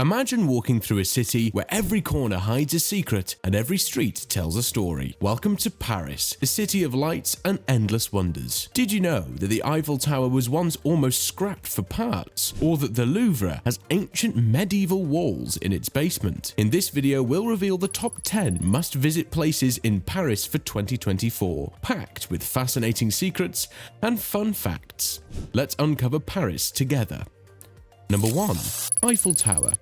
Imagine walking through a city where every corner hides a secret and every street tells a story. Welcome to Paris, the city of lights and endless wonders. Did you know that the Eiffel Tower was once almost scrapped for parts? Or that the Louvre has ancient medieval walls in its basement? In this video, we'll reveal the top 10 must-visit places in Paris for 2024, packed with fascinating secrets and fun facts. Let's uncover Paris together. Number 1. Eiffel Tower.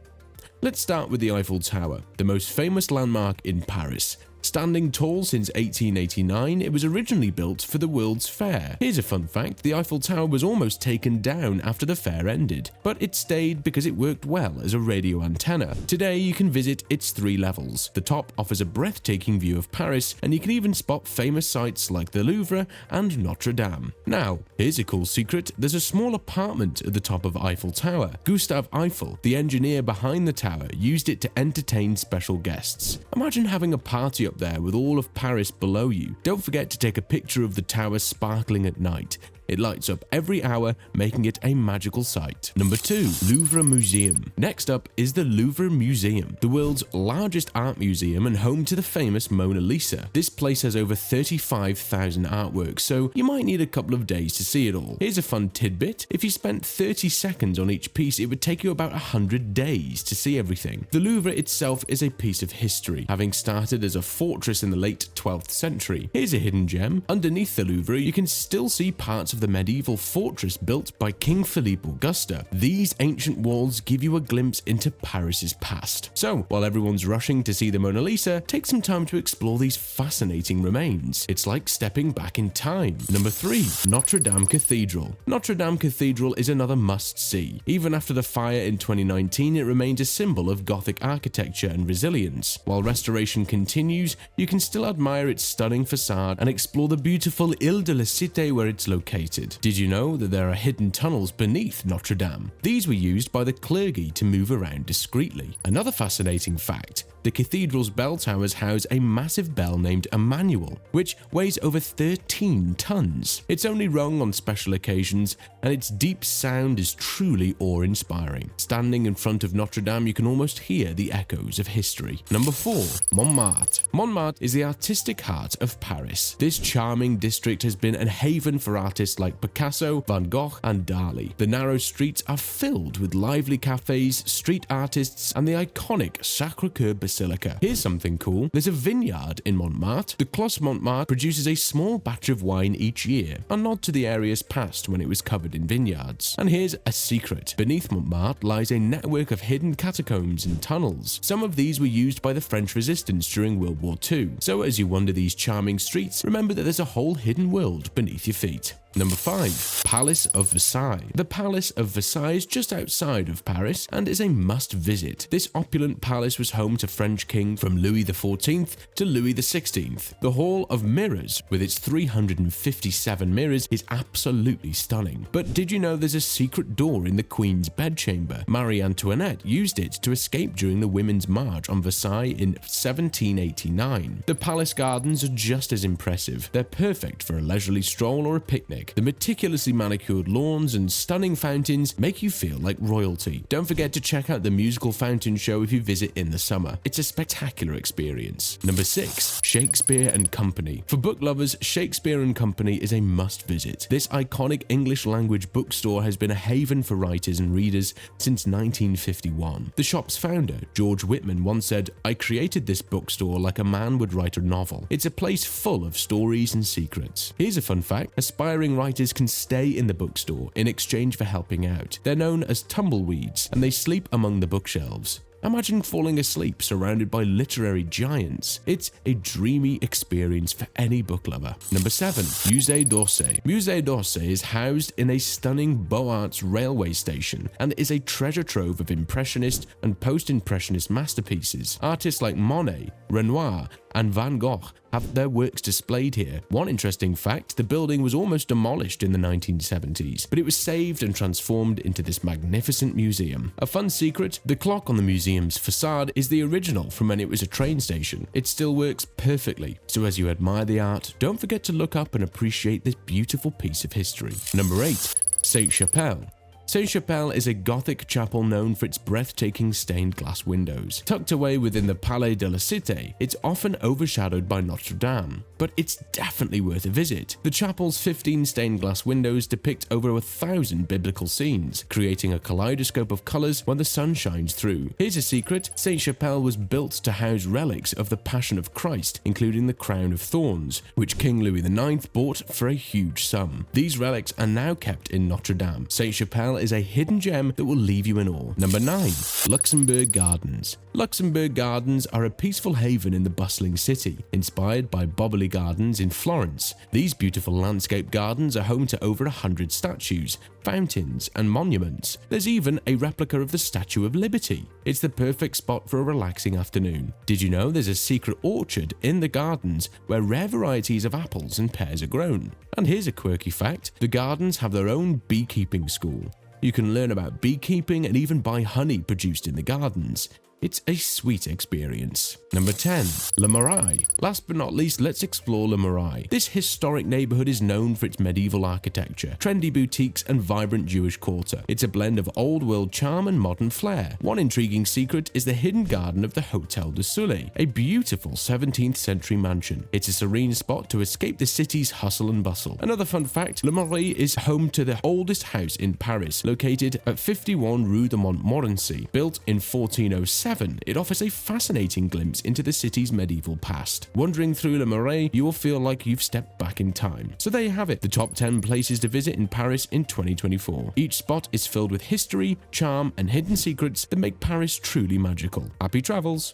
Let's start with the Eiffel Tower, the most famous landmark in Paris. Standing tall since 1889, it was originally built for the World's Fair. Here's a fun fact: the Eiffel Tower was almost taken down after the fair ended, but it stayed because it worked well as a radio antenna. Today you can visit its 3 levels. The top offers a breathtaking view of Paris, and you can even spot famous sites like the Louvre and Notre Dame. Now, here's a cool secret: there's a small apartment at the top of Eiffel Tower. Gustave Eiffel, the engineer behind the tower, used it to entertain special guests. Imagine having a party up there with all of Paris below you. Don't forget to take a picture of the tower sparkling at night. It lights up every hour, making it a magical sight. Number 2. Louvre Museum. Next up is the Louvre Museum, the world's largest art museum and home to the famous Mona Lisa. This place has over 35,000 artworks, so you might need a couple of days to see it all. Here's a fun tidbit: if you spent 30 seconds on each piece, it would take you about 100 days to see everything. The Louvre itself is a piece of history, having started as a fortress in the late 12th century. Here's a hidden gem: underneath the Louvre, you can still see parts of the medieval fortress built by King Philippe Augusta. These ancient walls give you a glimpse into Paris's past. So, while everyone's rushing to see the Mona Lisa, take some time to explore these fascinating remains. It's like stepping back in time. Number 3. Notre Dame Cathedral. Notre Dame Cathedral is another must-see. Even after the fire in 2019, it remains a symbol of Gothic architecture and resilience. While restoration continues, you can still admire its stunning facade and explore the beautiful Ile de la Cité where it's located. Did you know that there are hidden tunnels beneath Notre Dame? These were used by the clergy to move around discreetly. Another fascinating fact: the cathedral's bell towers house a massive bell named Emmanuel, which weighs over 13 tons. It's only rung on special occasions, and its deep sound is truly awe-inspiring. Standing in front of Notre Dame, you can almost hear the echoes of history. Number 4. Montmartre. Montmartre is the artistic heart of Paris. This charming district has been a haven for artists like Picasso, Van Gogh, and Dali. The narrow streets are filled with lively cafes, street artists, and the iconic Sacré-Cœur Basilica. Here's something cool: there's a vineyard in Montmartre. The Clos Montmartre produces a small batch of wine each year, a nod to the area's past when it was covered in vineyards. And here's a secret: beneath Montmartre lies a network of hidden catacombs and tunnels. Some of these were used by the French resistance during World War II. So as you wander these charming streets, remember that there's a whole hidden world beneath your feet. Number 5. Palace of Versailles. The Palace of Versailles is just outside of Paris and is a must-visit. This opulent palace was home to French king from Louis XIV to Louis XVI. The Hall of Mirrors, with its 357 mirrors, is absolutely stunning. But did you know there's a secret door in the Queen's bedchamber? Marie Antoinette used it to escape during the Women's March on Versailles in 1789. The palace gardens are just as impressive. They're perfect for a leisurely stroll or a picnic. The meticulously manicured lawns and stunning fountains make you feel like royalty. Don't forget to check out the musical fountain show if you visit in the summer. It's a spectacular experience. Number 6. Shakespeare and Company. For book lovers, Shakespeare and Company is a must-visit. This iconic English language bookstore has been a haven for writers and readers since 1951. The shop's founder, George Whitman, once said, "I created this bookstore like a man would write a novel. It's a place full of stories and secrets." Here's a fun fact: aspiring writers can stay in the bookstore in exchange for helping out. They're known as tumbleweeds, and they sleep among the bookshelves. Imagine falling asleep surrounded by literary giants. It's a dreamy experience for any book lover. Number 7. Musée d'Orsay. Musée d'Orsay is housed in a stunning Beaux Arts railway station and is a treasure trove of Impressionist and Post-Impressionist masterpieces. Artists like Monet, Renoir, and Van Gogh have their works displayed here. One interesting fact: the building was almost demolished in the 1970s, but it was saved and transformed into this magnificent museum. A fun secret: the clock on the museum's facade is the original from when it was a train station. It still works perfectly, so as you admire the art, don't forget to look up and appreciate this beautiful piece of history. Number 8. Sainte-Chapelle. Sainte-Chapelle is a Gothic chapel known for its breathtaking stained glass windows. Tucked away within the Palais de la Cité, it's often overshadowed by Notre Dame, but it's definitely worth a visit. The chapel's 15 stained glass windows depict over 1,000 biblical scenes, creating a kaleidoscope of colors when the sun shines through. Here's a secret: Sainte-Chapelle was built to house relics of the Passion of Christ, including the crown of thorns, which King Louis IX bought for a huge sum. These relics are now kept in Notre Dame. Sainte-Chapelle is a hidden gem that will leave you in awe. Number 9. Luxembourg Gardens. Luxembourg Gardens are a peaceful haven in the bustling city, inspired by Boboli Gardens in Florence. These beautiful landscape gardens are home to over 100 statues, fountains, and monuments. There's even a replica of the Statue of Liberty. It's the perfect spot for a relaxing afternoon. Did you know there's a secret orchard in the gardens where rare varieties of apples and pears are grown? And here's a quirky fact: the gardens have their own beekeeping school. You can learn about beekeeping and even buy honey produced in the gardens. It's a sweet experience. Number 10. Le Marais. Last but not least, let's explore Le Marais. This historic neighborhood is known for its medieval architecture, trendy boutiques, and vibrant Jewish quarter. It's a blend of old world charm and modern flair. One intriguing secret is the hidden garden of the Hôtel de Soleil, a beautiful 17th century mansion. It's a serene spot to escape the city's hustle and bustle. Another fun fact: Le Marais is home to the oldest house in Paris, located at 51 Rue de Montmorency. Built in 1407, it offers a fascinating glimpse into the city's medieval past. Wandering through Le Marais, you will feel like you've stepped back in time. So there you have it, the top 10 places to visit in Paris in 2024. Each spot is filled with history, charm, and hidden secrets that make Paris truly magical. Happy travels!